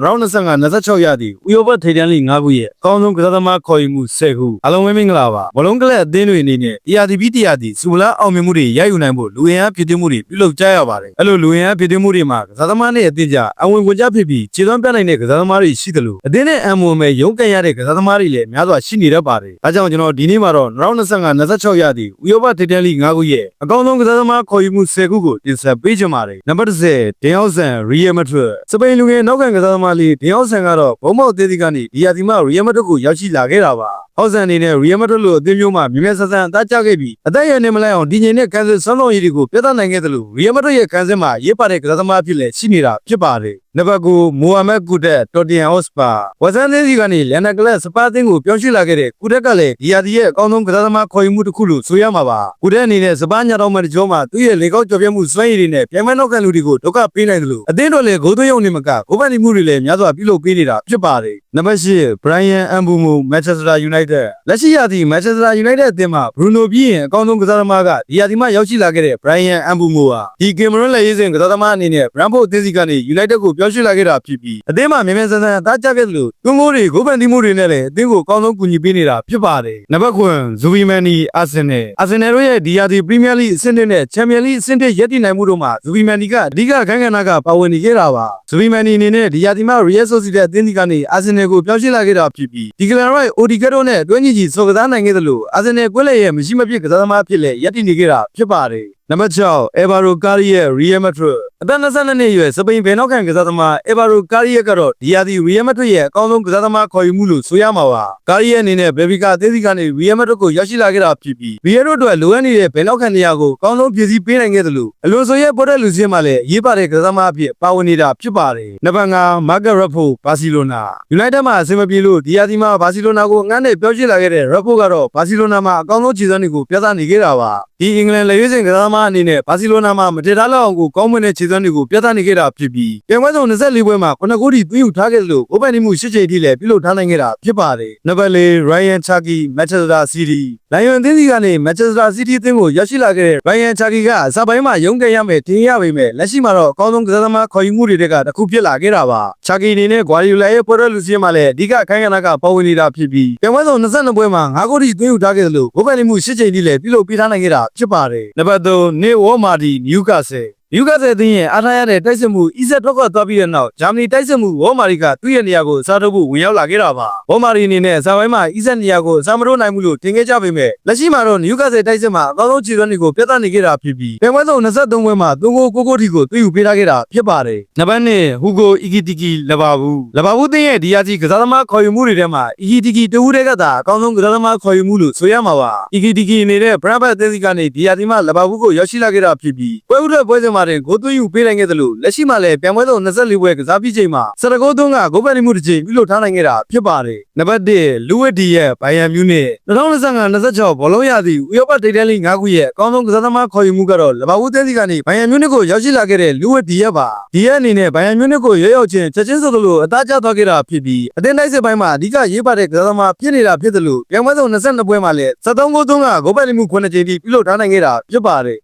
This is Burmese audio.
နောက်25-26ရာသီဥရောပထိပ်တန်းလိ5ခုရဲ့အကောင်းဆုံးကစားသမားခေါ်ယူမှု10ခုအားလုံးပဲမင်္ဂလာပါဘလုံးကလပ်အသင်းတွေအနေနဲ့ ERDB တရားတီစူပလာအောင်မြင်မှုတွေရယူနိုင်ဖို့လူရန်ဖြစ်တည်မှုတွေပြုလုပ်ကြရပါတယ်အဲ့လိုလူရန်ဖြစ်တည်မှုတွေမှာကစားသမားနဲ့အသင်းကြအဝင်ဝင်ကြဖြစ်ပြီးခြေသွမ်းပြနိုင်တဲ့ကစားသမားတွေရှိသလိုအသင်းနဲ့အံမွန်မဲ့ရုံးကန်ရတဲ့ကစားသမားတွေလည်းများစွာရှိနေတတ်ပါတယ်ဒါကြောင့်ကျွန်တော်ဒီနေ့မှာတော့နောက်25-26ရာသီဥရောပထိပ်တန်းလိ5ခုရဲ့အကောင်းဆုံးကစားသမားခေါ်ယူမှု10ခုကိုတင်ဆက်ပေးချင်ပါတယ်နံပါတ်10ဒင်အော့ဆန်ရီယယ်မက်ဒရစ်စပိန်လူငယ်နောက်ခံကစားသမားလေးဒင်အော့ဆန်ကတော့ဘုံမောက်သေးသေးကနေဒီရာသီမှာရီယယ်မက်ဒရစ်ကိုရောက်ရှိလာခဲ့တာပါဟော့ဆန်အနေနဲ့ရီယယ်မက်ဒရစ်လိုအသင်းမျိုးမှာမြင်မြတ်ဆန်းဆန်းအသားကျခဲ့ပြီးအသက်ရနေမလိုက်အောင်ဒီချိန်နဲ့ကန်ဆယ်ဆွမ်းဆောင်ရည်တွေကိုပြသနိုင်ခဲ့တယ်လို့ရီယယ်မက်ဒရစ်ရဲ့ကန်ဆယ်မှာရေးပါတဲ့ကစားသမားဖြစ်လက်ရှိနေတာဖြစ်ပါတယ်နံပါတ်9မိုဟာမက်ကူတက်တော်တင်ဟော့စပါဝက်ဆန်သေးစီကနေလန်နာကလပ်စပါသင်းကိုပြောင်းရွှေ့လာခဲ့တဲ့ကူတက်ကလည်းဒီရာသီရဲ့အကောင်းဆုံးကစားသမားခေါ်ယူမှုတစ်ခုလို့ဆိုရမှာပါကူတက်အနေနဲ့စပါညတော်မှတကြောမှာသူ့ရဲ့လေကောက်ကြော်ပြမှုစွမ်းရည်တွေနဲ့ပြိုင်ပွဲနောက်ခံလူတွေကိုဒုက္ခပေးနိုင်တယ်လို့အသင်းတော်လည်းဂိုးသွင်းရုံနဲ့မကဂိုးပန်းတီမှုတွေလည်းများစွာပြုလုပ်ပေးနေတာဖြစ်ပါတယ်နံပါတ်10ဘရိုင်ယန်အမ်ဘူမူမန်ချက်စတာယူနိုက်တက်လက်ရှိရာသီမန်ချက်စတာယူနိုက်တက်အသင်းမှာဘရူနိုပြီးရင်အကောင်းဆုံးကစားသမားကဒီရာသီမှာရောက်ရှိလာခဲ့တဲ့ဘရိုင်ယန်အမ်ဘူမူဟာဒီကင်မရွန်လက်ရေးစဉ်ကစားသမားအနေနဲ့ဘရန်ဖို့အသင်းစီကနေယူနိုက်တက်ကိုပြောင်းရွှေ့လာခဲ့တာဖြစ်ပြီးအသင်းမှာမြန်မြန်ဆန်ဆန်အသားကျခဲ့သလိုတွန်းကိုတွေဂိုးပန်းတီမှုတွေနဲ့လည်းအသင်းကိုအကောင်းဆုံးကူညီပေးနေတာဖြစ်ပါတယ်နံပါတ်9ဇူဗီမန်နီအာဆင်နယ်တို့ရဲ့ဒီရာသီပရီးမီးယားလိအဆင့်နဲ့ချန်ပီယံလိအဆင့်ရည်တည်နိုင်မှုတို့မှာဇူဗီမန်နီကအဓိကခန်းကဏ္ဍကပါဝင်နေခဲ့တာပါဇူဗီမန်နီအနေနဲ့ဒီရာသီမှာရီယယ်ဆိုစီတဲ့အသင်းစီကနေအာဆင်နယ်ကိုပြောင်းရွှေ့လာခဲ့တာဖြစ်ပြီးဒီကလန်ရိုက်အိုဒီကက်တိုနဲ့တွဲညီကြီးစော်ကစားနိုင်ခဲ့သလိုအာဆင်နယ်ကွက်လက်ရဲ့မရှိမဖြစ်ကစားသမားဖြစ်လက်ရည်တည်နေခဲ့တာဖြစ်ပါတယ်နံပါတ်6အေဗာရိုကာရီရဲ့ရီယယ်မက်ဒရစ်အသက်22နှစ်အရွယ်စပိန်ဘယ်နောက်ခံကစားသမားအေဗာရိုကာရီရဲ့ကတော့ဒီရာသီရီယယ်မက်ဒရစ်ရဲ့အကောင်းဆုံးကစားသမားခေါ်ယူမှုလို့ဆိုရမှာပါကာရီရဲ့အနေနဲ့ဘေဘီကာအသင်းစီကနေရီယယ်မက်ဒရစ်ကိုရောက်ရှိလာခဲ့တာဖြစ်ပြီးရီယယ်တို့အတွက်လိုအပ်နေတဲ့ဘယ်နောက်ခံနေရာကိုအကောင်းဆုံးဖြည့်ဆည်းပေးနိုင်ခဲ့သလိုအလွန်ဆိုရဲ့ပေါ်တဲ့လူစင်းမှာလည်းရေးပါတဲ့ကစားသမားအဖြစ်ပါဝင်နေတာဖြစ်ပါတယ်နံပါတ်5မာဂရက်ဖိုဘာစီလိုနာယူနိုက်တက်မှာအဆင်မပြေလို့ဒီရာသီမှာဘာစီလိုနာကိုငှားနဲ့ပြောင်းရွှေ့လာခဲ့တဲ့ရက်ဖိုကတော့ဘာစီလိုနာမှာအကောင်းဆုံးခြေစွမ်းတွေကိုပြသနေခဲ့တာပါဒီအင်္ဂလန်လက်ရွေးစင်ကစားသမားအနေနဲ့ဘာစီလိုနာမှာမတည်ထားလောက်အောင်ကိုကောင်းမွန်တဲ့ခြေစွမ်းတွေကိုပြသနေခဲ့တာဖြစ်ပြီးပြိုင်ပွဲစုံ24ပွဲမှာ9ဂိုးထိသွင်းယူထားခဲ့သလိုဂိုးပန်းတီမှု10ချိန်ထိလည်းပြုလုပ်ထားနိုင်ခဲ့တာဖြစ်ပါတယ်နံပါတ်4ရိုင်ယန်ချာကီမန်ချက်စတာစီးတီးလိုင်ယွန်အသင်းစီကနေမန်ချက်စတာစီးတီးအသင်းကိုရောက်ရှိလာခဲ့တဲ့ရိုင်ယန်ချာကီကအစပိုင်းမှာရုန်းကန်ရမယ်ထင်ရပေမဲ့လက်ရှိမှာတော့အကောင်းဆုံးကစားသမားခေါ်ယူမှုတွေကတစ်ခုဖြစ်လာခဲ့တာပါချာကီအနေနဲ့ဂွာဒီယိုလာရဲ့ပေါ်ရလူစီးမှာလည်းအဓိကအခန်းကဏ္ဍကပါဝင်နေတာဖြစ်ပြီးပြိုင်ပွဲစုံ22ပွဲမှာ9ဂိုးထိသွင်းယူထားခဲ့သလိုဂိုးပန်းတီမှု10ချိန်ထိလည်းပြုလုပ်ပေးထားနိုင်ခဲ့တာဖြစ်ပါတယ်နံပါတ်3နေဝေါ်မာဒီနျူကာဆယ်နျူကာဆယ်အသင်းရဲ့အားထားရတဲ့တိုက်စစ်မှုအီဇက်ထွက်ခွာသွားပြီးတဲ့နောက်ဂျာမနီတိုက်စစ်မှုဝေါ်မာရီကသူ့ရဲ့နေရာကိုအစားထိုးဖို့ဝင်ရောက်လာခဲ့တာပါဝေါ်မာရီအနေနဲ့အစားပိုင်းမှာအီဇက်နေရာကိုအစားမထိုးနိုင်ဘူးလို့ထင်ခဲ့ကြပေမဲ့လက်ရှိမှာတော့နျူကာဆယ်တိုက်စစ်မှာအကောင်းဆုံးခြေစွမ်းတွေကိုပြသနေခဲ့တာဖြစ်ပြီးပြိုင်ပွဲစုံ23ပွဲမှာ3ဂိုး9ဂိုးထိကိုသွင်းယူပေးထားခဲ့တာဖြစ်ပါတယ်နံပါတ်2ဟူဂိုအီဂီတီကီလဘာဘူးအသင်းရဲ့ဒီရာသီကစားသမားခေါ်ယူမှုတွေထဲမှာအီဂီတီကီတဦးတည်းကသာအကောင်းဆုံးကစားသမားခေါ်ယူမှုလို့ဆိုရမှာပါအီဂီတီကီအနေနဲ့ဘရန်ဘတ်အသင်းစီကနေဒီရာသီမှာလဘာဘူးကိုရောက်ရှိလာခဲ့တာဖြစ်ပြီးပွဲဥထွက်ပွဲစဉ်မှာတင်ဂိုးသွင်းယူပေးနိုင်ခဲ့သလိုလက်ရှိမှာလည်းပြိုင်ပွဲစုံ24ပွဲကစားပြီးချိန်မှာ19ဂိုးသွင်းကဂိုးပန်းတီမှုတစ်ချိန်ပြုလုပ်ထားနိုင်ခဲ့တာဖြစ်ပါတယ်နံပါတ်1လူဝစ်ဒီရဲ့ဘိုင်ယန်မြူးနစ်2025-26ဘောလုံးရသည့်ဥရောပထိပ်တန်းလိ5ခုရဲ့အကောင်းဆုံးကစားသမားခေါ်ယူမှုကတော့လဘာဘူးအသင်းစီကနေဘိုင်ယန်မြူးနစ်ကိုရောက်ရှိလာခဲ့တဲ့လူဝစ်ဒီရဲ့ပါဒီရဲ့အနေနဲ့ဘိုင်ယန်မြူးနစ်ကိုရောက်ချင်းချက်ချင်းဆိုသလိုအသားကျသွားခဲ့တာဖြစ်ပြီးအသင်းတိုက်စစ်ပိုင်းမှာအဓိကရေးပါတဲ့ကစားသမားဖြစ်နေတာဖြစ်သလိုပြိုင်ပွဲစုံ22ပွဲမှာလည်း73ဂိုးသွင်းကဂိုးပန်းတီမှု9ချိန်ထိပြုလုပ်ထားနိုင်ခဲ့တာဖြစ်ပါတယ်